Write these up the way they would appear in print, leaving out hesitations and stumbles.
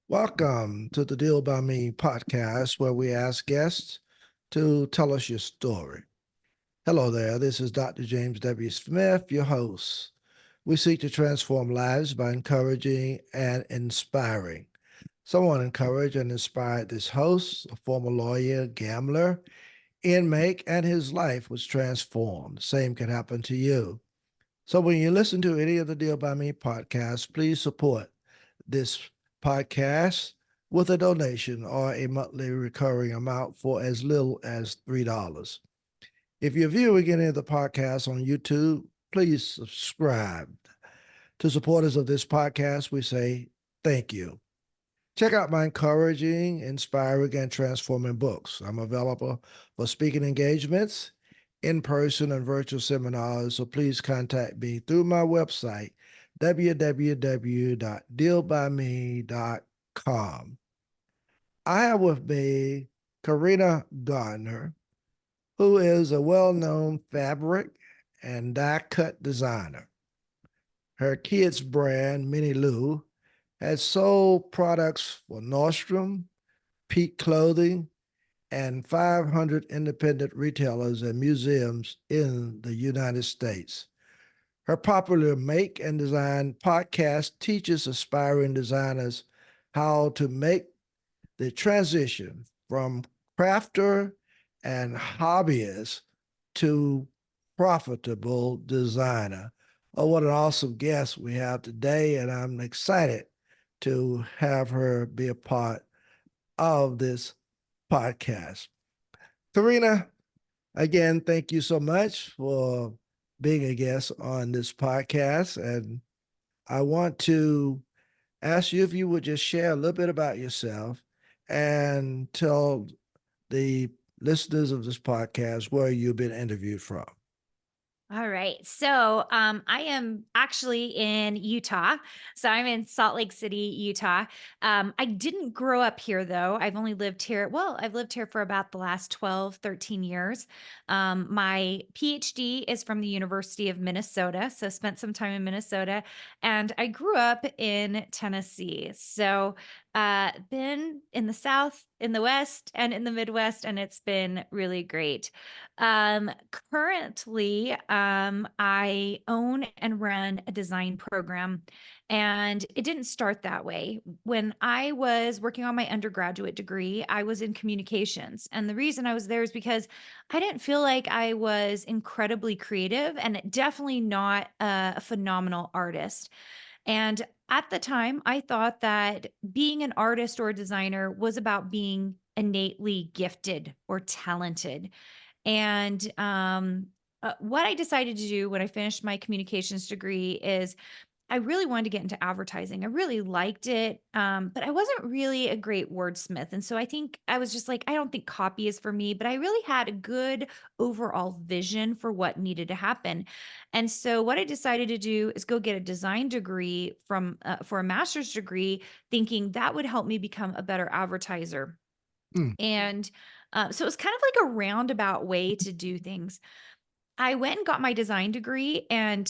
Welcome to the Deal by Me podcast, where we ask guests to tell us your story. Hello there, this is Dr. James W. Smith, your host. We seek to transform lives by encouraging and inspiring. Someone encouraged and inspired this host, a former lawyer, gambler, inmate, and his life was transformed. The same can happen to you. So when you listen to any of the Deal by Me podcasts, please support this podcast with a donation or a monthly recurring amount for as little as $3. If you're viewing any of the podcasts on YouTube, please subscribe. To supporters of this podcast, we say thank you. Check out my encouraging, inspiring, and transforming books. I'm available for speaking engagements, in person, and virtual seminars, so please contact me through my website, www.dealbyme.com. I have with me Carina Gardner, who is a well known fabric and die cut designer. Her kids' brand, Minnie Lou, has sold products for Nordstrom, Peak Clothing, and 500 independent retailers and museums in the United States. Her popular Make and Design podcast teaches aspiring designers how to make the transition from crafter and hobbyist to profitable designer. Oh, what an awesome guest we have today, and I'm excited to have her be a part of this podcast. Carina, again, thank you so much for being a guest on this podcast. And I want to ask you if you would just share a little bit about yourself and tell the listeners of this podcast where you've been interviewed from. All right. So I am actually in Utah. So I'm in Salt Lake City, Utah. I didn't grow up here though. I've only lived here. Well, I've lived here for about the last 12, 13 years. My PhD is from the University of Minnesota. So spent some time in Minnesota and I grew up in Tennessee. So been in the South, in the West, and in the Midwest, and it's been really great. Currently, I own and run a design program, and it didn't start that way. When I was working on my undergraduate degree, I was in communications. And the reason I was there is because I didn't feel like I was incredibly creative and definitely not a phenomenal artist. And at the time, I thought that being an artist or a designer was about being innately gifted or talented. And what I decided to do when I finished my communications degree is I really wanted to get into advertising. I really liked it, but I wasn't really a great wordsmith. And so I think I was just like, I don't think copy is for me, but I really had a good overall vision for what needed to happen. And so what I decided to do is go get a design degree from for a master's degree, thinking that would help me become a better advertiser. Mm. And so it was kind of like a roundabout way to do things. I went and got my design degree and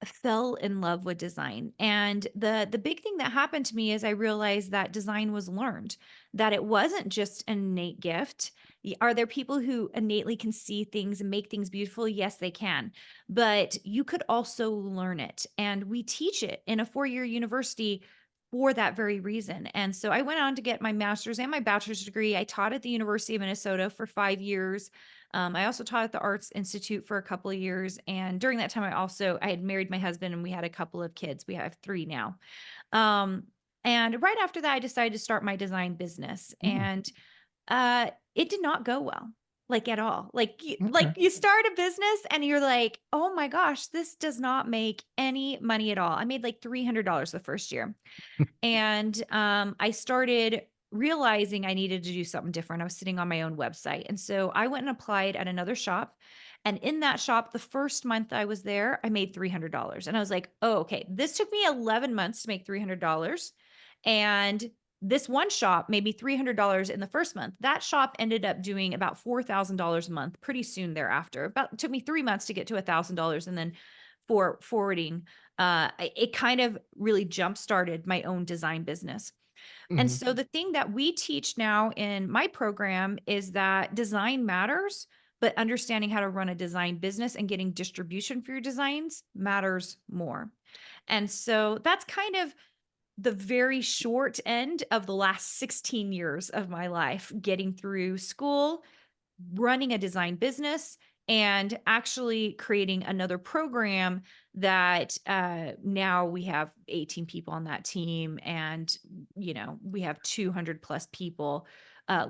fell in love with design. And the big thing that happened to me is I realized that design was learned, that it wasn't just an innate gift. Are there people who innately can see things and make things beautiful? Yes, they can. But you could also learn it. And we teach it in a 4-year university for that very reason. And so I went on to get my master's and my bachelor's degree. I taught at the University of Minnesota for 5 years. I also taught at the Arts Institute for a couple of years. And during that time, I had married my husband and we had a couple of kids. We have 3 now. Um, and right after that, I decided to start my design business. Mm. And it did not go well, like at all. Like Okay. you start a business and you're like, oh my gosh, this does not make any money at all. I made like $300 the first year. And I started realizing I needed to do something different. I was sitting on my own website. And so I went and applied at another shop. And in that shop, the first month I was there, I made $300. And I was like, oh, okay, this took me 11 months to make $300. And this one shop made me $300 in the first month. That shop ended up doing about $4,000 a month pretty soon thereafter. About took me 3 months to get to $1,000. And then for forwarding, it kind of really jump started my own design business. And Mhm. so the thing that we teach now in my program is that design matters, but understanding how to run a design business and getting distribution for your designs matters more. And so that's kind of the very short end of the last 16 years of my life, getting through school, running a design business, and actually creating another program that now we have 18 people on that team, and we have 200 plus people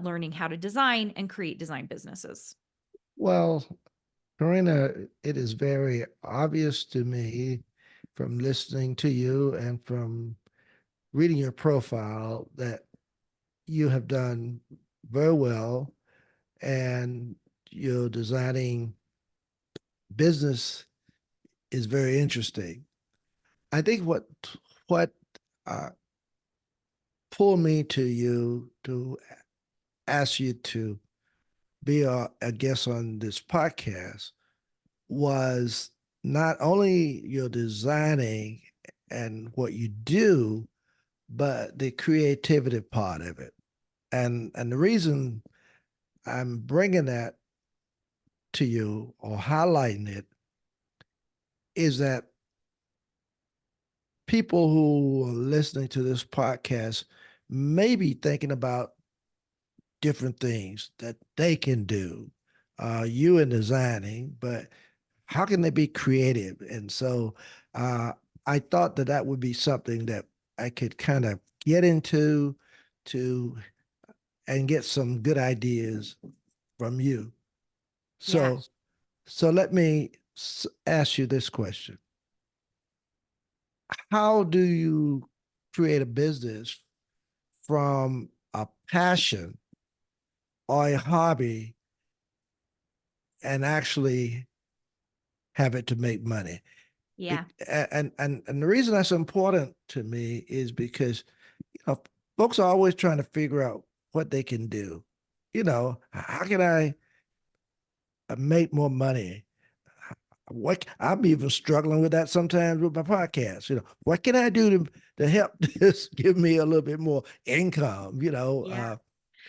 learning how to design and create design businesses. Well, Karina, it is very obvious to me from listening to you and from reading your profile that you have done very well and your designing business is very interesting. I think what uh, pulled me to you to ask you to be a guest on this podcast was not only your designing and what you do, but the creativity part of it. And the reason I'm bringing that to you or highlighting it is that people who are listening to this podcast may be thinking about different things that they can do. You in designing, but how can they be creative? And so uh, I thought that that would be something that I could kind of get into to and get some good ideas from you. Yeah. So so let me ask you this question. How do you create a business from a passion or a hobby and actually have it to make money? Yeah. And the reason that's important to me is because folks are always trying to figure out what they can do. How can I make more money? What I'm even struggling with that sometimes with my podcast. What can I do to help this give me a little bit more income? Yeah. Yeah.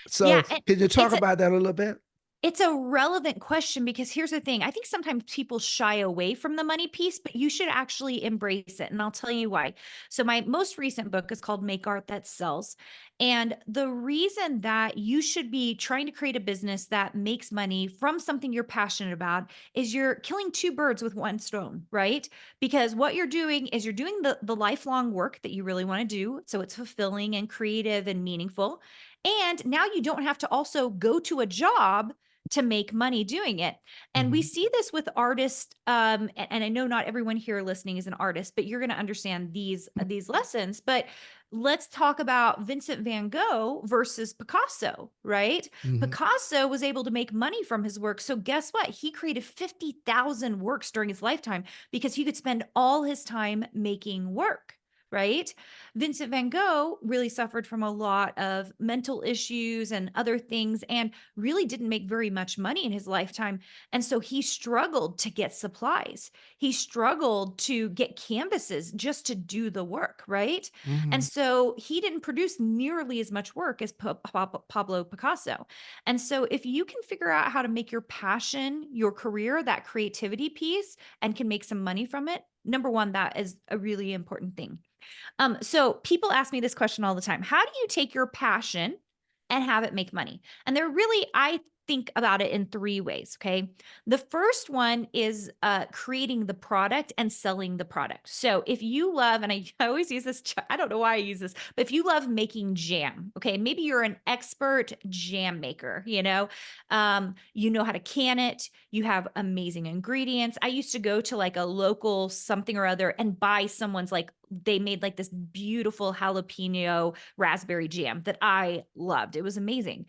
So And can you talk it's a about that a little bit? It's a relevant question because here's the thing. I think sometimes people shy away from the money piece, but you should actually embrace it. And I'll tell you why. So, my most recent book is called Make Art That Sells. And the reason that you should be trying to create a business that makes money from something you're passionate about is you're killing two birds with one stone, right? Because what you're doing is you're doing the lifelong work that you really want to do. So, it's fulfilling and creative and meaningful. And now you don't have to also go to a job to make money doing it. And we Mm-hmm. see this with artists. And I know not everyone here listening is an artist, but you're going to understand these lessons. But let's talk about Vincent van Gogh versus Picasso, right? Mm-hmm. Picasso was able to make money from his work. So guess what? He created 50,000 works during his lifetime because he could spend all his time making work. Right. Vincent van Gogh really suffered from a lot of mental issues and other things, and really didn't make very much money in his lifetime. And so he struggled to get supplies. He struggled to get canvases just to do the work, right? And Mm-hmm. so he didn't produce nearly as much work as Pablo Picasso. And so if you can figure out how to make your passion, your career, that creativity piece, and can make some money from it, number one, that is a really important thing. So people ask me this question all the time. How do you take your passion and have it make money? And they're really, I think about it in three ways. Okay. The first one is creating the product and selling the product. So if you love, and I always use this, I don't know why I use this, but if you love making jam, okay, maybe you're an expert jam maker, you know how to can it, you have amazing ingredients. I used to go to like a local something or other and buy someone's, like, they made like this beautiful jalapeno raspberry jam that I loved. It was amazing.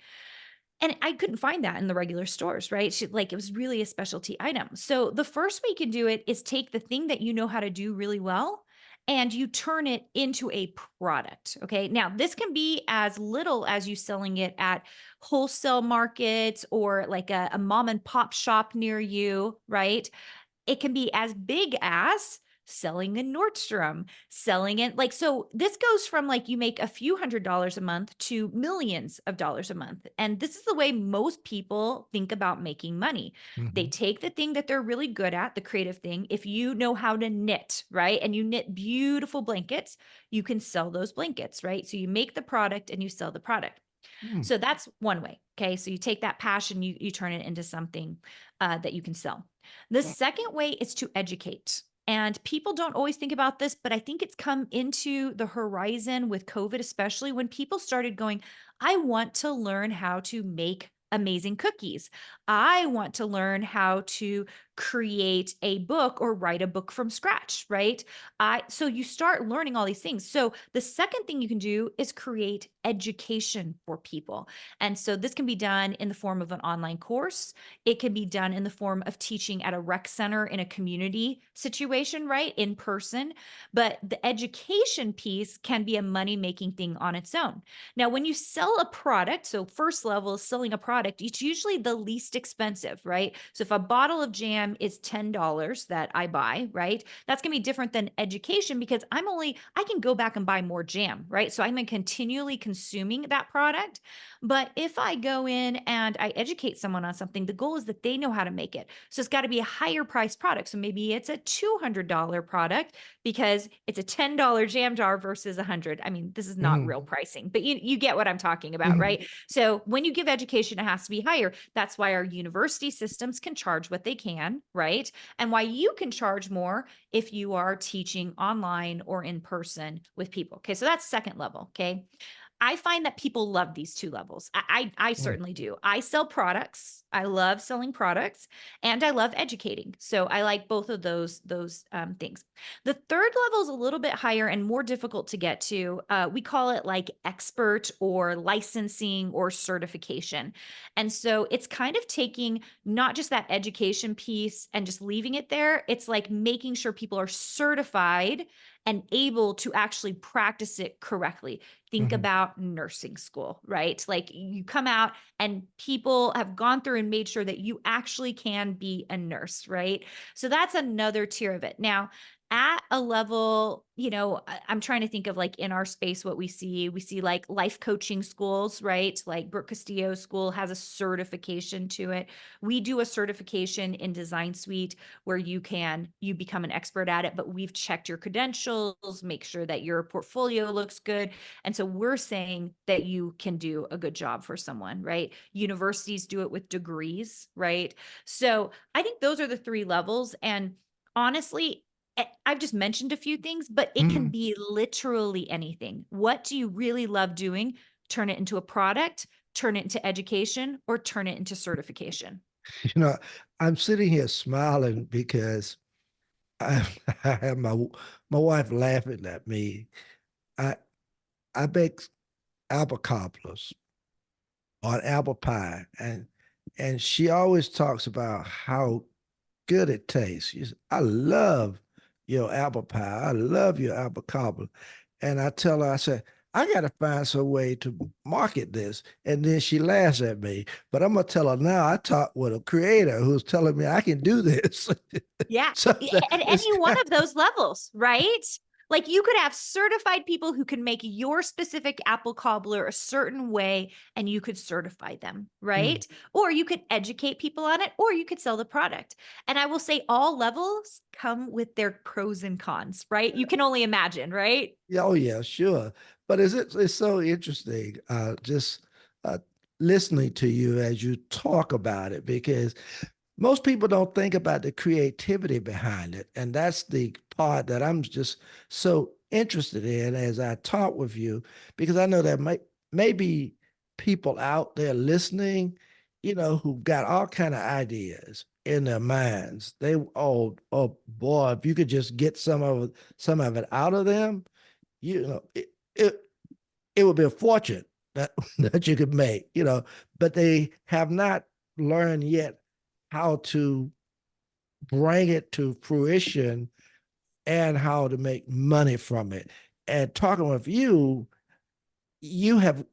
And I couldn't find that in the regular stores, right? Like, it was really a specialty item. So the first way you can do it is take the thing that you know how to do really well and you turn it into a product. Okay. Now, this can be as little as you selling it at wholesale markets or like a mom and pop shop near you, right? It can be as big as selling in Nordstrom, selling in like, so this goes from like you make a few $100s a month to millions of dollars a month. And this is the way most people think about making money. They Mhm. take the thing that they're really good at, the creative thing. If you know how to knit, right? And you knit beautiful blankets, you can sell those blankets, right? So you make the product and you sell the product. Mm. So that's one way. Okay. So you take that passion, you turn it into something that you can sell. The second way is to educate. And people don't always think about this, but I think it's come into the horizon with COVID, especially when people started going, I want to learn how to make amazing cookies. I want to learn how to create a book or write a book from scratch, right? So you start learning all these things. So the second thing you can do is create education for people. And so this can be done in the form of an online course. It can be done in the form of teaching at a rec center in a community situation, right? In person. But the education piece can be a money making thing on its own. Now, when you sell a product, so first level is selling a product, it's usually the least expensive, right? So if a bottle of jam is $10 that I buy, right? That's going to be different than education because I can go back and buy more jam, right? So I'm continually consuming that product. But if I go in and I educate someone on something, the goal is that they know how to make it. So it's got to be a higher price product. So maybe it's a $200 product because it's a $10 jam jar versus 100. I mean, this is not Mhm. real pricing, but you get what I'm talking about, Mhm. right? So when you give education, it has to be higher. That's why our university systems can charge what they can, right? And why you can charge more if you are teaching online or in person with people. Okay, so that's second level. Okay. I find that people love these two levels. I Mm. certainly do. I sell products. I love selling products, and I love educating. So I like both of those things. The third level is a little bit higher and more difficult to get to. We call it like expert or licensing or certification, and so it's kind of taking not just that education piece and just leaving it there. It's like making sure people are certified and able to actually practice it correctly. Think Mhm. about nursing school, right? Like you come out and people have gone through and made sure that you actually can be a nurse, right? So that's another tier of it. Now, at a level, I'm trying to think of like in our space what we see like life coaching schools, right? Like Brooke Castillo School has a certification to it. We do a certification in Design Suite where you become an expert at it, but we've checked your credentials, make sure that your portfolio looks good. And so we're saying that you can do a good job for someone, right? Universities do it with degrees, right? So I think those are the three levels. And honestly, I've just mentioned a few things, but it can Mhm. be literally anything. What do you really love doing? Turn it into a product, turn it into education, or turn it into certification. You know, I'm sitting here smiling because I, I have my wife laughing at me. I I bake apple cobblers on apple pie, and she always talks about how good it tastes. She says, I love your apple pie. I love your apple cobbler. And I tell her, I said, I got to find some way to market this. And then she laughs at me. But I'm going to tell her now I talked with a creator who's telling me I can do this. Yeah. So At it's any one kind of those levels, right? Like you could have certified people who can make your specific apple cobbler a certain way and you could certify them, mm, right? Or you could educate people on it or you could sell the product. And I will say all levels come with their pros and cons, right? You can only imagine, right? yeah, oh yeah, sure. But it's so interesting just uh, listening to you as you talk about it because most people don't think about the creativity behind it. And that's the part that I'm just so interested in as I talk with you, because I know that may be people out there listening, who've got all kind of ideas in their minds. Oh boy, if you could just get some of it out of them, it it would be a fortune that that you could make, but they have not learned yet how to bring it to fruition and how to make money from it. And talking with you, you have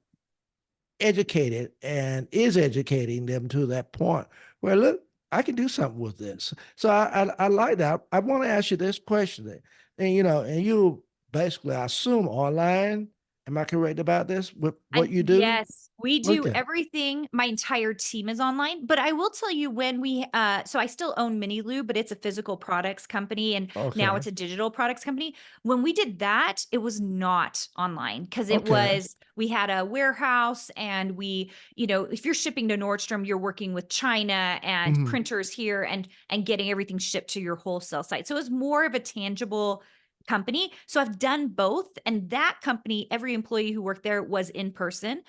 educated and is educating them to that point where look, I can do something with this. So I like that. I want to ask you this question, and and you basically, I assume, online. Am I correct about this with what I you do? yes, we do Okay. everything. My entire team is online, but I will tell you when we so I still own Mini Lou, but it's a physical products company and now Okay. it's a digital products company. When we did that, it was not online because it Okay. was we had a warehouse and if you're shipping to Nordstrom, you're working with China and Hmm. printers here and getting everything shipped to your wholesale site. So it was more of a tangible company. So I've done both. And that company, every employee who worked there was in person.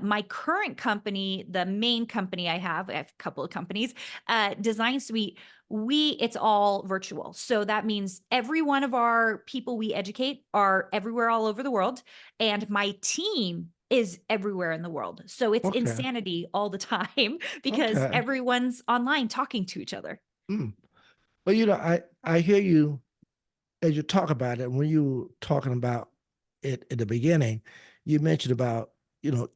My current company, the main company I have a couple of companies, Design Suite, it's all virtual. So that means every one of our people we educate are everywhere all over the world. And my team is everywhere in the world. So it's Okay. insanity all the time because Okay. everyone's online talking to each other. Mm. Well, I hear you as you talk about it. When you were talking about it at the beginning, you mentioned about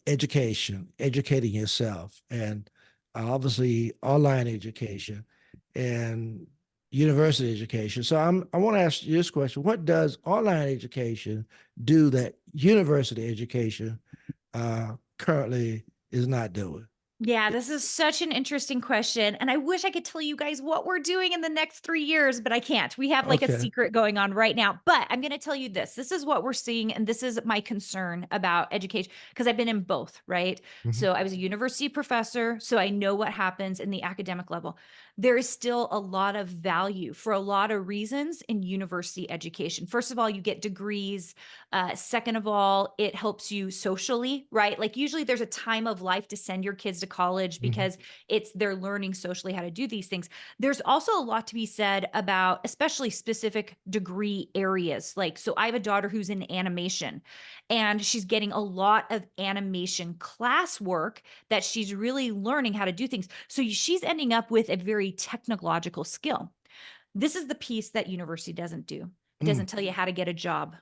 education, educating yourself, and obviously online education and university education. So I want to ask you this question: what does online education do that university education currently is not doing? Yeah, this is such an interesting question. And I wish I could tell you guys what we're doing in the next 3 years, but I can't. We have like a Okay. secret going on right now. But I'm going to tell you this this is what we're seeing. And this is my concern about education because I've been in both, right? Hmm. So I was a university professor. So I know what happens in the academic level. There is still a lot of value for a lot of reasons in university education. First of all, you get degrees. Second of all, it helps you socially, right? Like usually there's a time of life to send your kids to college Hmm. because they're learning socially how to do these things. There's also a lot to be said about especially specific degree areas. Like, so I have a daughter who's in animation and she's getting a lot of animation classwork that she's really learning how to do things. So she's ending up with a very technological skill. This is the piece that university doesn't do. It Mm. doesn't tell you how to get a job.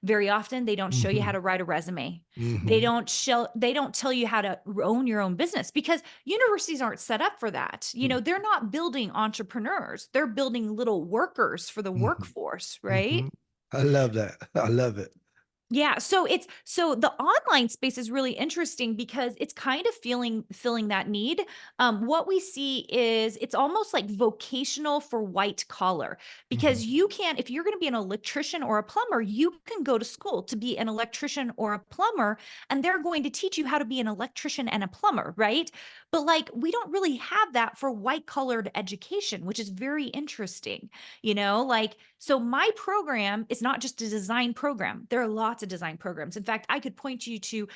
Very often they don't show you how Hmm. to write a resume. Hmm. They don't tell you how to own your own business because universities aren't set up for that. They're not building entrepreneurs. They're building little workers for the Hmm. workforce, Hmm. right? I love that. I love it. Yeah, so the online space is really interesting because it's kind of filling that need. What we see is it's almost like vocational for white collar Hmm. because you can, if you're going to be an electrician or a plumber, you can go to school to be an electrician or a plumber, and they're going to teach you how to be an electrician and a plumber, right? But like we don't really have that for white collared education, which is very interesting. Like, so my program is not just a design program. There are lots of design programs. In fact, I could point you to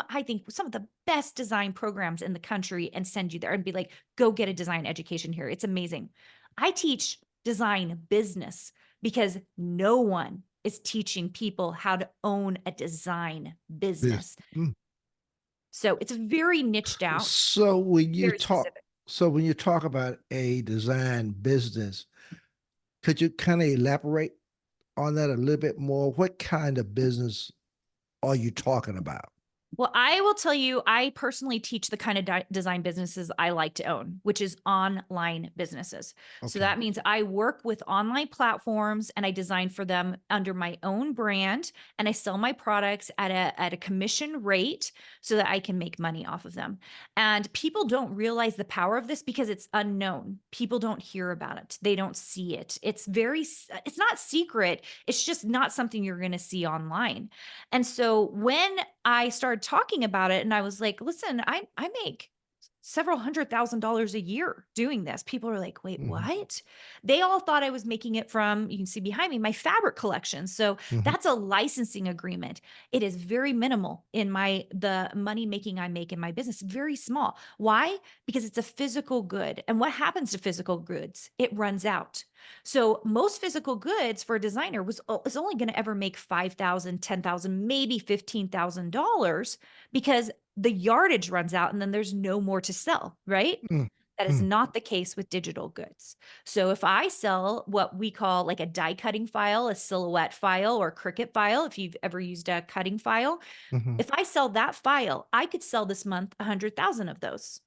I think some of the best design programs in the country and send you there and be like, go get a design education here. It's amazing. I teach design business because no one is teaching people how to own a design Yes. business. Mm. So it's very niched out, So very specific. when you talk about a design business, could you kind of elaborate on that a little bit more? What kind of business are you talking about? Well, I will tell you, I personally teach the kind of design businesses I like to own, which is online businesses. So Okay. that means I work with online platforms and I design for them under my own brand and I sell my products at a commission rate so that I can make money off of them. And people don't realize the power of this because it's unknown. People don't hear about it. They don't see it. It's not secret. It's just not something you're going to see online. And so when I started talking about it and I was like, listen, I make several $100,000 a year doing this. People are like, wait, Hmm. what? They all thought I was making it from, you can see behind me, my fabric collection. So Hmm. that's a licensing agreement. It is very minimal in the money making I make in my business, very small. Why? Because it's a physical good. And what happens to physical goods? It runs out. So most physical goods for a designer is only going to ever make 5,000, 10,000, maybe $15,000 because the yardage runs out and then there's no more to sell, right? That is Hmm. not the case with digital goods. So if I sell what we call like a die cutting file, a silhouette file, or Cricut file, if you've ever used a cutting file, Hmm. if I sell that file, I could sell this month 100,000 of those.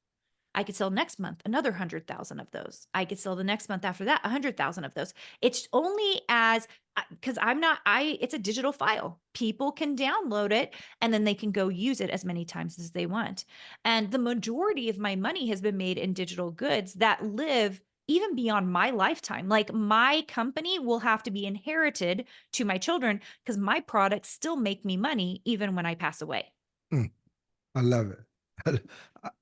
I could sell next month another 100,000 of those. I could sell the next month after that 100,000 of those. It's only as because I'm not, it's a digital file. People can download it and then they can go use it as many times as they want. And the majority of my money has been made in digital goods that live even beyond my lifetime. Like my company will have to be inherited to my children because my products still make me money even when I pass away. Mm, I love it.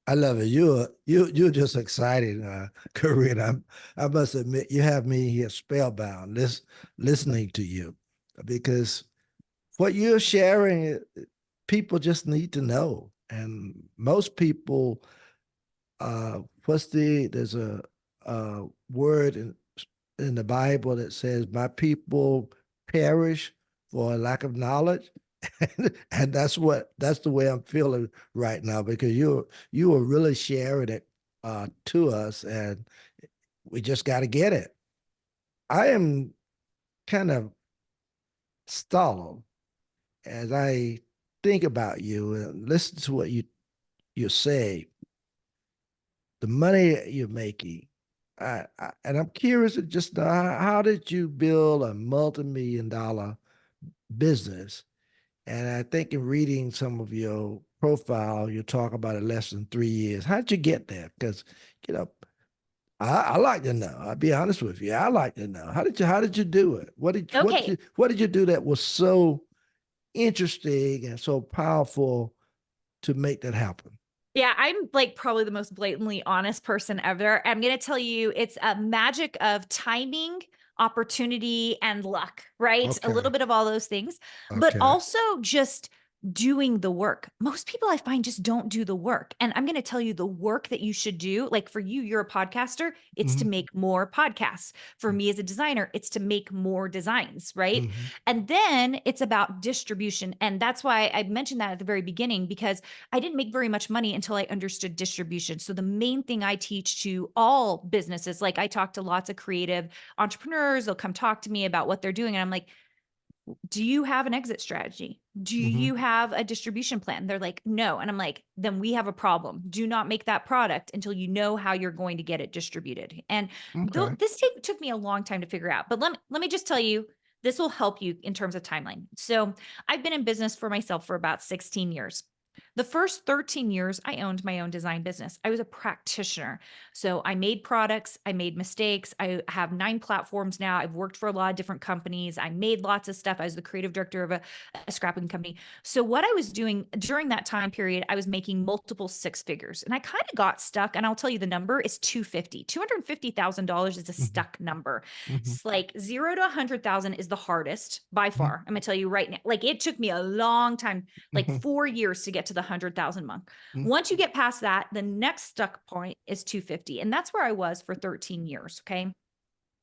I love it. You're just excited, Corinne. I must admit, you have me here spellbound, listening to you, because what you're sharing, people just need to know, and most people, there's a word in the Bible that says, "My people perish for a lack of knowledge," and that's the way I'm feeling right now, because you are really sharing it to us, and we just got to get it. I am kind of stalled as I think about you and listen to what you say, the money you're making. And I'm curious to just know, how did you build a multi-million dollar business? And I think in reading some of your profile, you talk about it less than 3 years. How did you get there? Because, you know, I like to know. I'll be honest with you. I like to know. How did you do it? Okay. What did you do that was so interesting and so powerful to make that happen? Yeah, I'm like probably the most blatantly honest person ever. I'm going to tell you it's a magic of timing, opportunity, and luck, right? A little Okay. bit of all those things, but Okay. also just doing the work. Most people I find just don't do the work. And I'm going to tell you the work that you should do. Like for you, you're a podcaster, it's to Mm-hmm. make more podcasts. For me as a designer, it's to make more designs, right? Mm-hmm. And then it's about distribution. And that's why I mentioned that at the very beginning, because I didn't make very much money until I understood distribution. So the main thing I teach to all businesses, like I talk to lots of creative entrepreneurs, they'll come talk to me about what they're doing. And I'm like, do you have an exit strategy? Do Mm-hmm. you have a distribution plan? They're like, no. And I'm like, then we have a problem. Do not make that product until you know how you're going to get it distributed. And Okay. this took me a long time to figure out. But let me just tell you, this will help you in terms of timeline. So I've been in business for myself for about 16 years. The first 13 years, I owned my own design business. I was a practitioner. So I made products, I made mistakes. I have 9 platforms now. I've worked for a lot of different companies. I made lots of stuff. I was the creative director of a scrapping company. So what I was doing during that time period, I was making multiple 6 figures. And I kind of got stuck. And I'll tell you the number is 250. $250,000 is a Mm-hmm. stuck number. Mm-hmm. It's like 0 to 100,000 is the hardest by Mm-hmm. far. I'm going to tell you right now. Like it took me a long time, like Mm-hmm. 4 years to get to the 100,000 month. Mm-hmm. Once you get past that, the next stuck point is 250. And that's where I was for 13 years. Okay.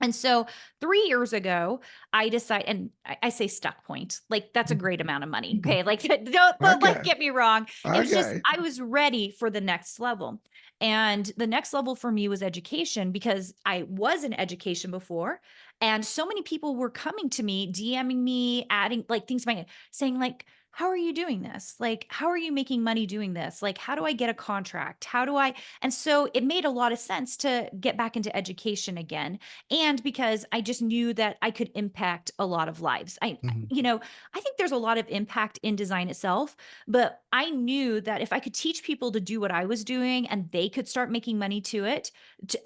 And so 3 years ago, I decided, and I say stuck point, like that's a great amount of money. Mm-hmm. Okay. Like don't like Okay. get me wrong. It was just, Okay. I was ready for the next level. And the next level for me was education because I was in education before. And so many people were coming to me, DMing me, adding like things to my saying, like, how are you doing this? Like, how are you making money doing this? Like, how do I get a contract? How do I? And so it made a lot of sense to get back into education again, and because I just knew that I could impact a lot of lives. Mm-hmm. I think there's a lot of impact in design itself, but I knew that if I could teach people to do what I was doing and they could start making money to it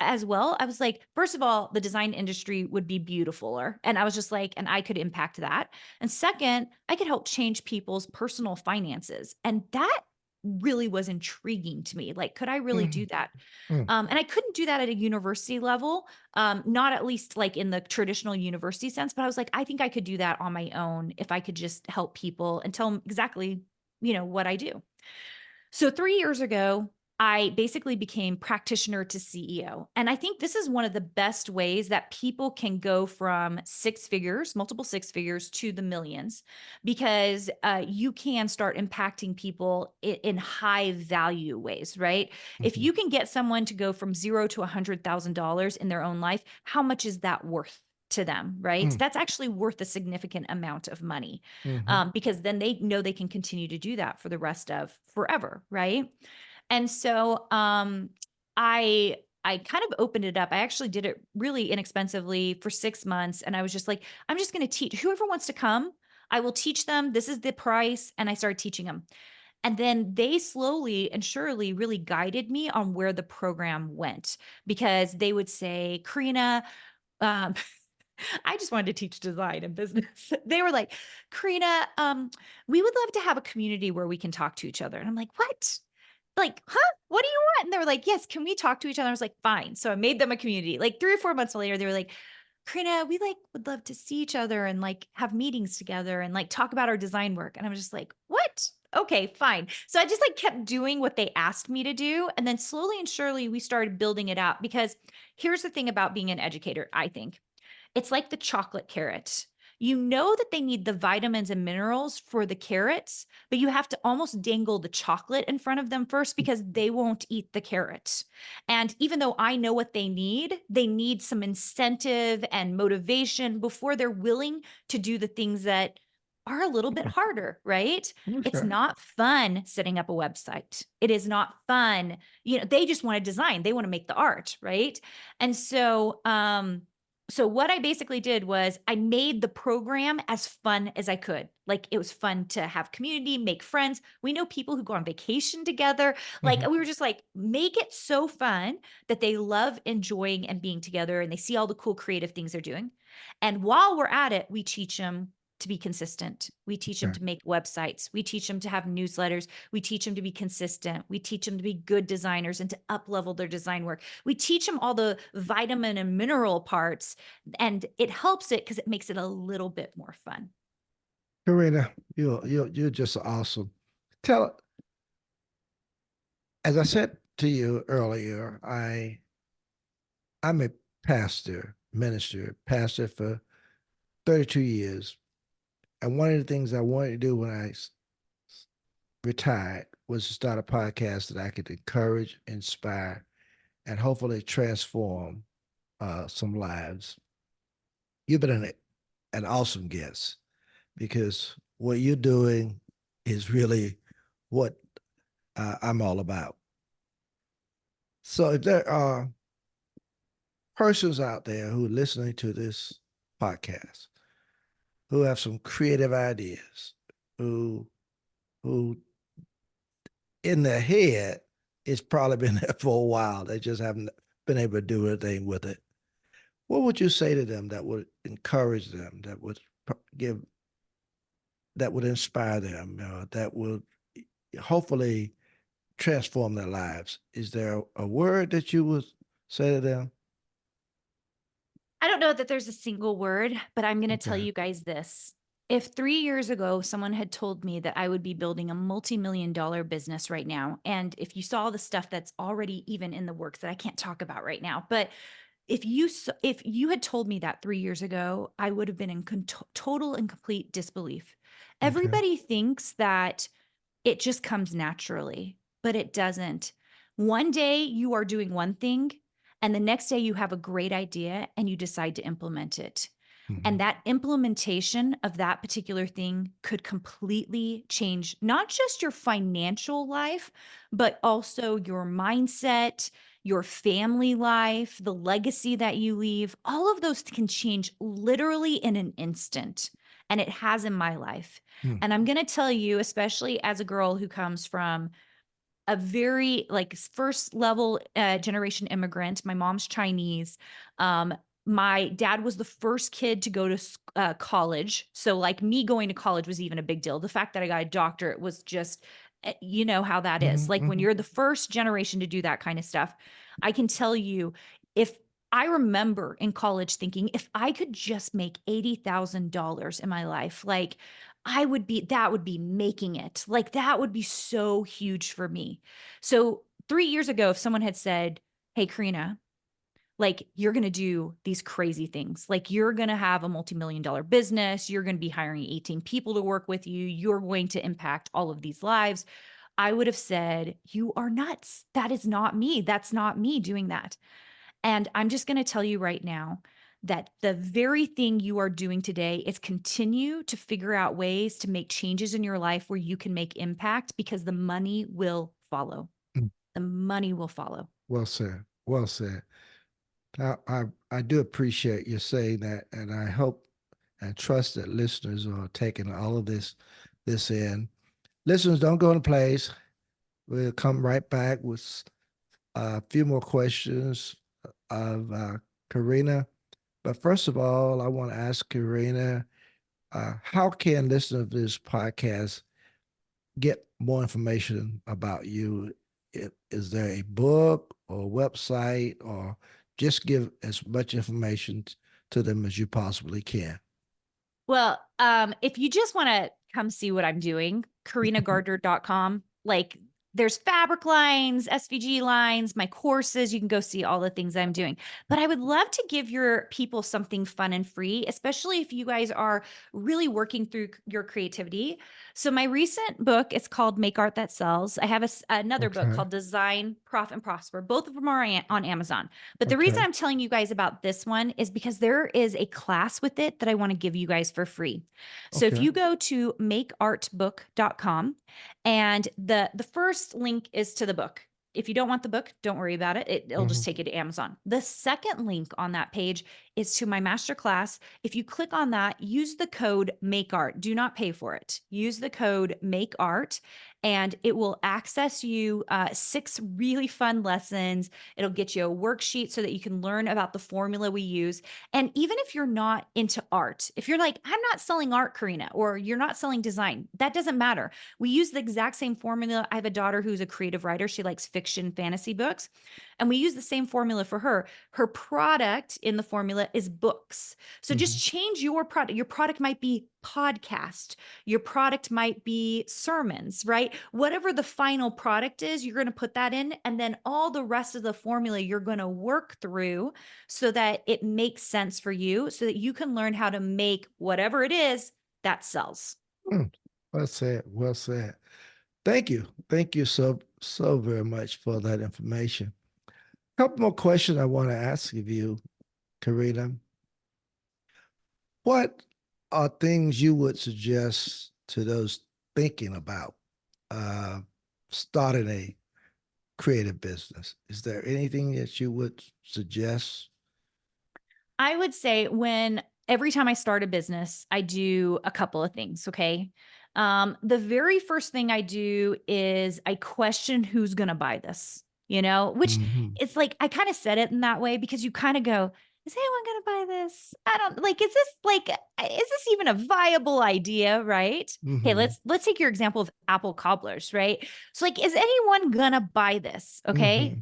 as well, I was like, first of all, the design industry would be beautifuler. And I was just like, and I could impact that. And second, I could help change people's personal finances. And that really was intriguing to me. Like, could I really do that? Mm-hmm. And I couldn't do that at a university level, not at least like in the traditional university sense. But I was like, I think I could do that on my own if I could just help people and tell them exactly, what I do. So 3 years ago, I basically became practitioner to CEO. And I think this is one of the best ways that people can go from 6 figures, multiple 6 figures, to the millions, because you can start impacting people in high value ways, right? If Mm-hmm. you can get someone to go from 0 to $100,000 in their own life, how much is that worth to them, right? That's actually worth a significant amount of money, Mm-hmm. because then they know they can continue to do that for the rest of forever, right? And so I kind of opened it up. I actually did it really inexpensively for 6 months, and I was just like, "I'm just gonna teach whoever wants to come, I will teach them. This is the price," and I started teaching them. And then they slowly and surely really guided me on where the program went because they would say, "Karina, um" I just wanted to teach design and business. They were like, "Karina, we would love to have a community where we can talk to each other." And I'm like, "What? Like, huh? What do you want?" And they were like, "Yes, can we talk to each other?" I was like, "Fine." So I made them a community. Like 3 or 4 months later, they were like, "Karina, we like would love to see each other and like have meetings together and like talk about our design work." And I was just like, "What? Okay, fine." So I just like kept doing what they asked me to do. And then slowly and surely we started building it out because here's the thing about being an educator, I think. It's like the chocolate carrot. You know that they need the vitamins and minerals for the carrots, but you have to almost dangle the chocolate in front of them first because they won't eat the carrot. And even though I know what they need some incentive and motivation before they're willing to do the things that are a little bit harder, right? It's Okay. not fun setting up a website. It is not fun. They just want to design, they want to make the art, right? And so what I basically did was I made the program as fun as I could. Like it was fun to have community, make friends. We know people who go on vacation together. Like Mhm. we were just like, make it so fun that they love enjoying and being together and they see all the cool creative things they're doing. And while we're at it, we teach them to be consistent. We teach them Okay. to make websites. We teach them to have newsletters. We teach them to be consistent. We teach them to be good designers and to up level their design work. We teach them all the vitamin and mineral parts and it helps it because it makes it a little bit more fun. Karina, you're just awesome. Tell, as I said to you earlier, I'm a pastor for 32 years. And one of the things I wanted to do when I retired was to start a podcast that I could encourage, inspire, and hopefully transform some lives. You've been an awesome guest because what you're doing is really what I'm all about. So if there are persons out there who are listening to this podcast who have some creative ideas, who who in their head it's probably been there for a while, they just haven't been able to do anything with it. What would you say to them that would encourage them, give, that would inspire them, that would hopefully transform their lives? Is there a word that you would say to them? I don't know that there's a single word, but I'm going to tell Okay. you guys this. If 3 years ago someone had told me that I would be building a multi-million dollar business right now, and if you saw the stuff that's already even in the works that I can't talk about right now, but if you had told me that 3 years ago, I would have been in total and complete disbelief. Okay. Everybody thinks that it just comes naturally, but it doesn't. One day you are doing one thing, and the next day you have a great idea and you decide to implement it. And Mhm. that implementation of that particular thing could completely change not just your financial life, but also your mindset, your family life, the legacy that you leave. All of those can change literally in an instant. And it has in my life. Mm. And I'm going to tell you, especially as a girl who comes from a very like first level generation immigrant. My mom's Chinese. Um, my dad was the first kid to go to college. So like me going to college was even a big deal. The fact that I got a doctorate was just, you know how that is. Mhm, Like when mhm, you're the first generation to do that kind of stuff, I can tell you if I remember in college thinking if I could just make $80,000 in my life, like that would be making it. Like that would be so huge for me. So 3 years ago, if someone had said, "Hey, Karina, like you're going to do these crazy things. Like you're going to have a multi-million dollar business. You're going to be hiring 18 people to work with you. You're going to impact all of these lives." I would have said, "You are nuts. That is not me. That's not me doing that." And I'm just going to tell you right now that the very thing you are doing today is continue to figure out ways to make changes in your life where you can make impact because the money will follow. mm. The money will follow. Well said. Well said. I do appreciate you saying that, and I hope and trust that listeners are taking all of this in. Listeners, don't go in place. We'll come right back with a few more questions of Carina. But first of all, I want to ask Carina, how can listeners of this podcast get more information about you? Is there a book or website, or just give as much information to them as you possibly can? Well, if you just want to come see what I'm doing, carinagardner.com, like there's fabric lines, SVG lines, my courses, you can go see all the things I'm doing. But I would love to give your people something fun and free, especially if you guys are really working through your creativity. So my recent book, it's called Make Art That Sells. I have another book Okay. called Design, Profit and Prosper. Both of them are on Amazon. But the reason Okay. I'm telling you guys about this one is because there is a class with it that I want to give you guys for free. So if Okay. you go to makeartbook.com, and the first link is to the book. If you don't want the book, don't worry about it. It'll just Hmm. take you to Amazon. The second link on that page is to my masterclass. If you click on that, use the code MAKEART. Do not pay for it. Use the code MAKEART, and it will access you 6 really fun lessons. It'll get you a worksheet so that you can learn about the formula we use. And even if you're not into art, if you're like, I'm not selling art, Carina, or you're not selling design, that doesn't matter. We use the exact same formula. I have a daughter who's a creative writer. She likes fiction, fantasy books. And we use the same formula for her. Her product in the formula is books. So just Hmm. change your product. Your product might be podcast. Your product might be sermons, right? Whatever the final product is, you're going to put that in. And then all the rest of the formula you're going to work through so that it makes sense for you, so that you can learn how to make whatever it is that sells. Well said. Well said. Thank you. Thank you so very much for that information. A couple more questions I want to ask of you, Karina. What are things you would suggest to those thinking about uh, starting a creative business? Is there anything that you would suggest? I would say when every time I start a business, I do a couple of things. Okay. The very first thing I do is I question who's going to buy this, which Hmm. it's like I kind of said it in that way because you kind of go, is anyone going to buy this? I don't like, is this even a viable idea? Right. Okay. Hmm. Let's take your example of apple cobblers, right? So like, is anyone going to buy this? Okay. Hmm.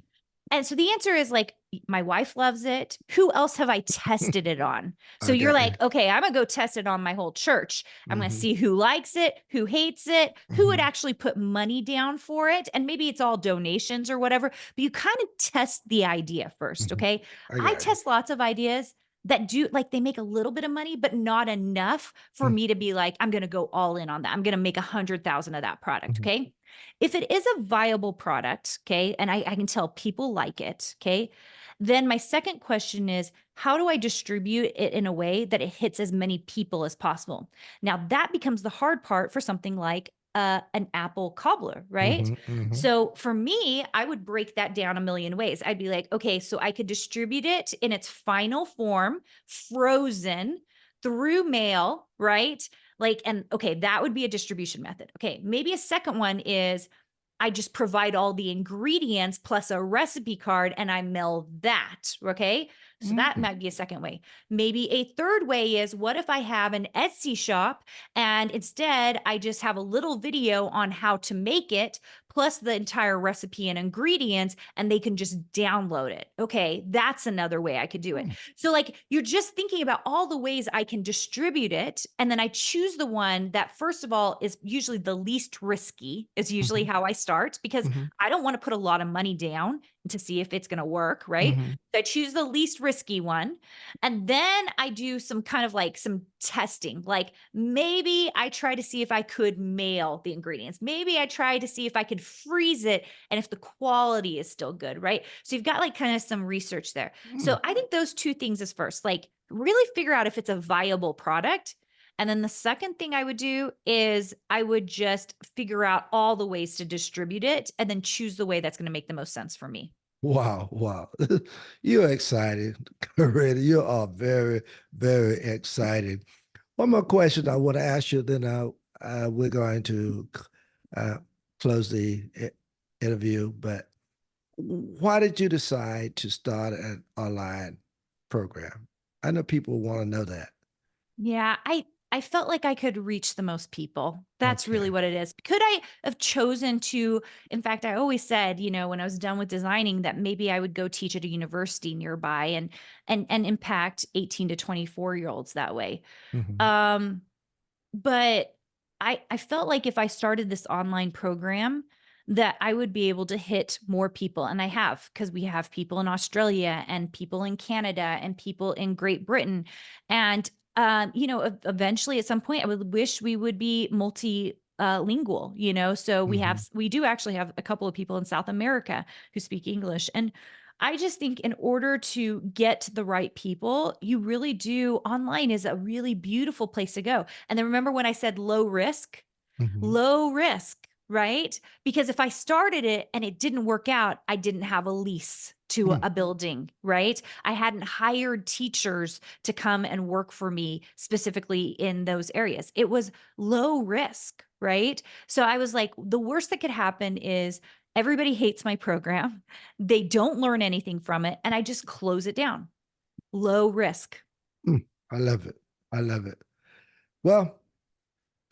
And so the answer is like, my wife loves it. Who else have I tested it on? So I you're got you. like, okay, I'm gonna go test it on my whole church. I'm gonna Hmm. see who likes it, who hates it, who would Hmm. actually put money down for it. And maybe it's all donations or whatever, but you kind of test the idea first. Hmm. Okay. I I got you. test lots of ideas that do like they make a little bit of money, but not enough for me to be like, I'm gonna go all in on that. I'm gonna make 100,000 of that product. Hmm. Okay. If it is a viable product, okay, and I can tell people like it, okay, then my second question is, how do I distribute it in a way that it hits as many people as possible? Now, that becomes the hard part for something like an apple cobbler, right? Hmm. Hmm. So for me, I would break that down a million ways. I'd be like, okay, so I could distribute it in its final form, frozen through mail, right? Like, and okay, that would be a distribution method. Okay, maybe a second one is I just provide all the ingredients plus a recipe card and I mail that. Okay. So that Hmm. might be a second way. Maybe a third way is what if I have an Etsy shop and instead I just have a little video on how to make it plus the entire recipe and ingredients and they can just download it. Okay. That's another way I could do it. So, like, you're just thinking about all the ways I can distribute it. And then I choose the one that, first of all, is usually the least risky, is usually Hmm. how I start because Hmm. I don't want to put a lot of money down to see if it's going to work. Right. Hmm. So I choose the least risky one. And then I do some kind of like some testing. Like maybe I try to see if I could mail the ingredients. Maybe I try to see if I could freeze it and if the quality is still good. Right. So you've got like kind of some research there. Hmm. So I think those two things is first, like really figure out if it's a viable product. And then the second thing I would do is I would just figure out all the ways to distribute it and then choose the way that's going to make the most sense for me. Wow, wow. You're excited, Karina. You are very, very excited. One more question I want to ask you, then we're going to uh, close the interview. But why did you decide to start an online program? I know people want to know that. Yeah, I felt like I could reach the most people. That's really Okay. what it is. Could I have chosen to, in fact, I always said, when I was done with designing that maybe I would go teach at a university nearby and impact 18 to 24-year-olds that way. Mhm. Um but I felt like if I started this online program, that I would be able to hit more people, and I have, because we have people in Australia and people in Canada and people in Great Britain, and, eventually, at some point, I would wish we would be multi lingual, so Mhm. we do actually have a couple of people in South America who speak English, and I just think in order to get to the right people, you really do online is a really beautiful place to go. And then remember when I said low risk? Mhm. Low risk, right? Because if I started it and it didn't work out, I didn't have a lease to Mm. a building, right? I hadn't hired teachers to come and work for me specifically in those areas. It was low risk, right? So I was like, the worst that could happen is everybody hates my program. They don't learn anything from it, and I just close it down. Low risk. Mm. I love it. I love it. Well,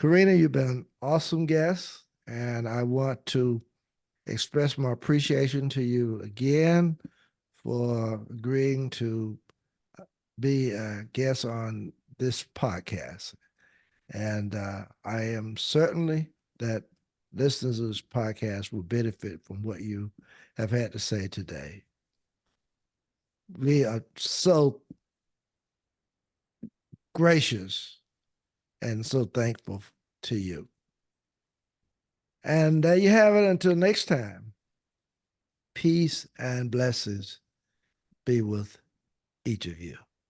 Karina, you've been an awesome guest, and I want to express my appreciation to you again for agreeing to be a guest on this podcast. And I am certainly that listeners of this podcast will benefit from what you have had to say today. We are so gracious and so thankful to you. And there you have it. Until next time, peace and blessings be with each of you.